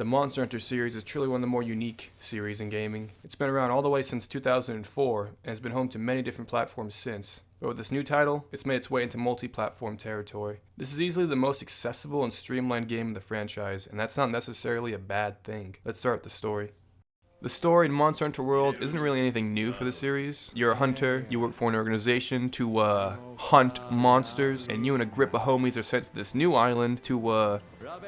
The Monster Hunter series is truly one of the more unique series in gaming. It's been around all the way since 2004 and has been home to many different platforms since. But with this new title, it's made its way into multi-platform territory. This is easily the most accessible and streamlined game in the franchise, and that's not necessarily a bad thing. Let's start with the story. The story in Monster Hunter World isn't really anything new for the series. You're a hunter, you work for an organization to hunt monsters, and you and a grip of homies are sent to this new island to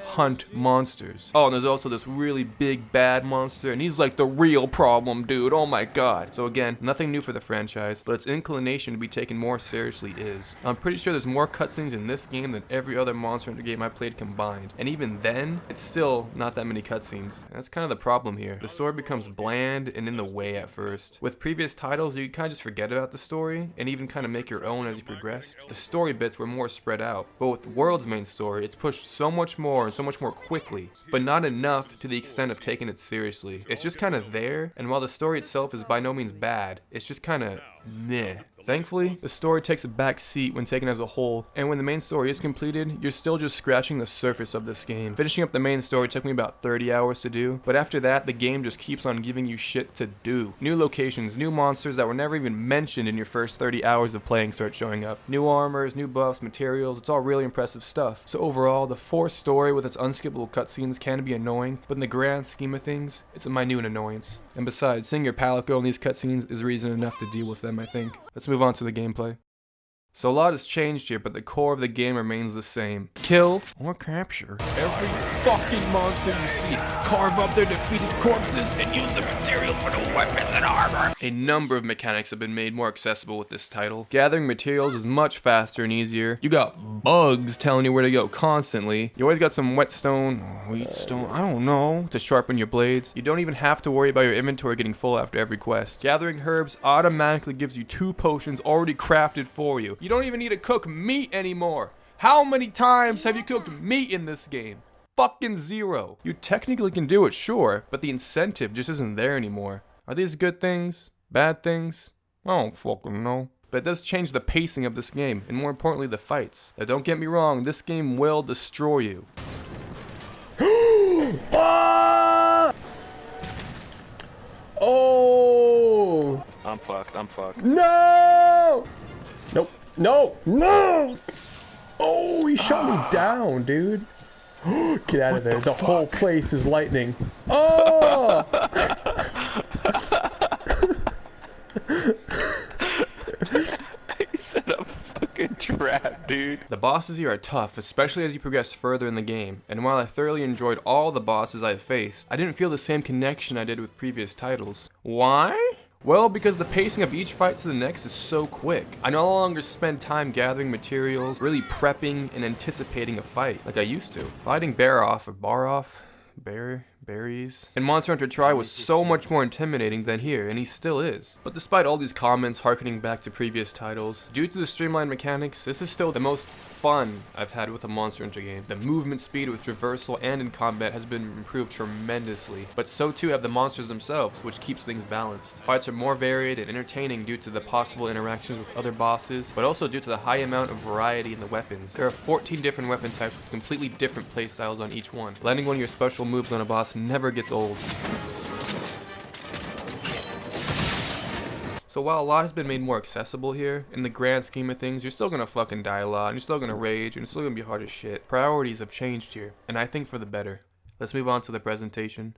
hunt monsters. Oh, and there's also this really big bad monster, and he's like the real problem, dude. Oh my god. So again, nothing new for the franchise, but its inclination to be taken more seriously is. I'm pretty sure there's more cutscenes in this game than every other Monster Hunter game I played combined. And even then, it's still not that many cutscenes. And that's kind of the problem here. The story becomes bland and in the way at first. With previous titles, you kind of just forget about the story and even kind of make your own as you progressed. The story bits were more spread out, but with the world's main story, it's pushed so much more and so much more quickly, but not enough to the extent of taking it seriously. It's just kind of there, and while the story itself is by no means bad, it's just kind of meh. Thankfully, the story takes a back seat when taken as a whole, and when the main story is completed, you're still just scratching the surface of this game. Finishing up the main story took me about 30 hours to do, but after that, the game just keeps on giving you shit to do. New locations, new monsters that were never even mentioned in your first 30 hours of playing start showing up. New armors, new buffs, materials, it's all really impressive stuff. So overall, the forced story with its unskippable cutscenes can be annoying, but in the grand scheme of things, it's a minute annoyance. And besides, seeing your palette go in these cutscenes is reason enough to deal with them, I think. Let's move on to the gameplay. So a lot has changed here, but the core of the game remains the same. Kill or capture every fucking monster you see. Carve up their defeated corpses and use the material for the weapons and armor. A number of mechanics have been made more accessible with this title. Gathering materials is much faster and easier. You got bugs telling you where to go constantly. You always got some wheatstone, I don't know, to sharpen your blades. You don't even have to worry about your inventory getting full after every quest. Gathering herbs automatically gives you 2 potions already crafted for you. You don't even need to cook meat anymore. How many times have you cooked meat in this game? Fucking 0. You technically can do it, sure, but the incentive just isn't there anymore. Are these good things? Bad things? I don't fucking know. But it does change the pacing of this game, and more importantly, the fights. Now don't get me wrong, this game will destroy you. Oh! I'm fucked. No! Nope. No! Oh, he shot me down, dude. Get out of there. The whole place is lightning. Oh! He set a fucking trap, dude. The bosses here are tough, especially as you progress further in the game, and while I thoroughly enjoyed all the bosses I faced, I didn't feel the same connection I did with previous titles. Why? Well, because the pacing of each fight to the next is so quick. I no longer spend time gathering materials, really prepping and anticipating a fight like I used to. Fighting berries. And Monster Hunter Tri was so much more intimidating than here, and he still is. But despite all these comments harkening back to previous titles, due to the streamlined mechanics, this is still the most fun I've had with a Monster Hunter game. The movement speed with traversal and in combat has been improved tremendously, but so too have the monsters themselves, which keeps things balanced. Fights are more varied and entertaining due to the possible interactions with other bosses, but also due to the high amount of variety in the weapons. There are 14 different weapon types with completely different playstyles on each one. Landing one of your special moves on a boss never gets old. So while a lot has been made more accessible here, in the grand scheme of things, you're still gonna fucking die a lot, and you're still gonna rage, and it's still gonna be hard as shit. Priorities have changed here, and I think for the better. Let's move on to the presentation.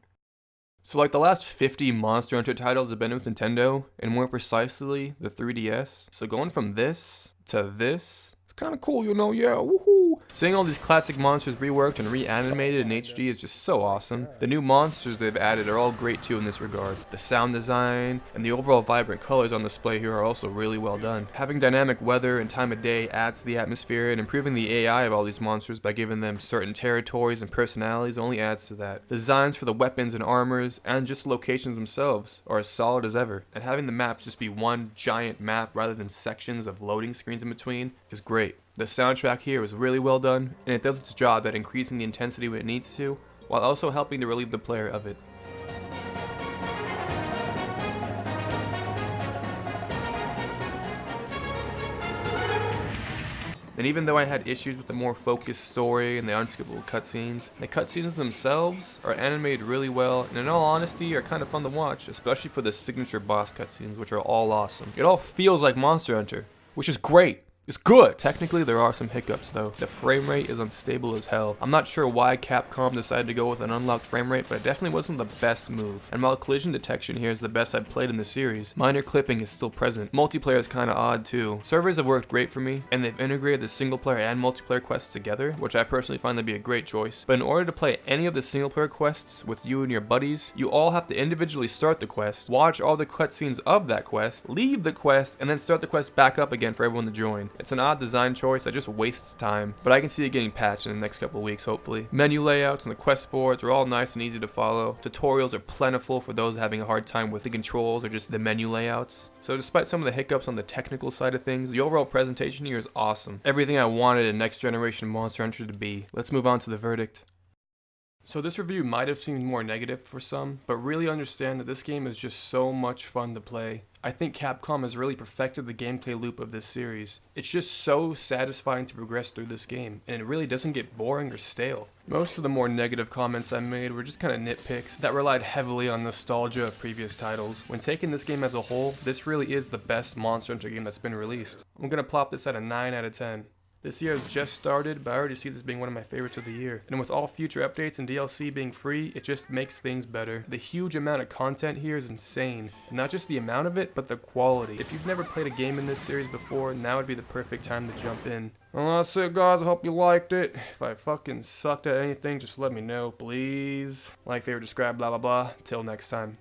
So like the last 50 Monster Hunter titles have been with Nintendo, and more precisely, the 3DS. So going from this to this, it's kinda cool, you know, yeah, woohoo! Seeing all these classic monsters reworked and reanimated in HD is just so awesome. The new monsters they've added are all great too in this regard. The sound design and the overall vibrant colors on display here are also really well done. Having dynamic weather and time of day adds to the atmosphere, and improving the AI of all these monsters by giving them certain territories and personalities only adds to that. The designs for the weapons and armors and just locations themselves are as solid as ever, and having the maps just be one giant map rather than sections of loading screens in between is great. The soundtrack here is really well done, and it does its job at increasing the intensity when it needs to, while also helping to relieve the player of it. And even though I had issues with the more focused story and the unskippable cutscenes, the cutscenes themselves are animated really well, and in all honesty are kind of fun to watch, especially for the signature boss cutscenes, which are all awesome. It all feels like Monster Hunter, which is great. It's good. Technically, there are some hiccups though. The frame rate is unstable as hell. I'm not sure why Capcom decided to go with an unlocked frame rate, but it definitely wasn't the best move. And while collision detection here is the best I've played in the series, minor clipping is still present. Multiplayer is kinda odd too. Servers have worked great for me, and they've integrated the single player and multiplayer quests together, which I personally find to be a great choice. But in order to play any of the single player quests with you and your buddies, you all have to individually start the quest, watch all the cutscenes of that quest, leave the quest, and then start the quest back up again for everyone to join. It's an odd design choice that just wastes time, but I can see it getting patched in the next couple of weeks, hopefully. Menu layouts and the quest boards are all nice and easy to follow. Tutorials are plentiful for those having a hard time with the controls or just the menu layouts. So despite some of the hiccups on the technical side of things, the overall presentation here is awesome. Everything I wanted a next generation Monster Hunter to be. Let's move on to the verdict. So this review might have seemed more negative for some, but really understand that this game is just so much fun to play. I think Capcom has really perfected the gameplay loop of this series. It's just so satisfying to progress through this game, and it really doesn't get boring or stale. Most of the more negative comments I made were just kind of nitpicks that relied heavily on nostalgia of previous titles. When taking this game as a whole, this really is the best Monster Hunter game that's been released. I'm gonna plop this at a 9 out of 10. This year has just started, but I already see this being one of my favorites of the year. And with all future updates and DLC being free, it just makes things better. The huge amount of content here is insane. And not just the amount of it, but the quality. If you've never played a game in this series before, now would be the perfect time to jump in. Well, that's it, guys. I hope you liked it. If I fucking sucked at anything, just let me know, please. Like, favorite, subscribe, blah, blah, blah. Till next time.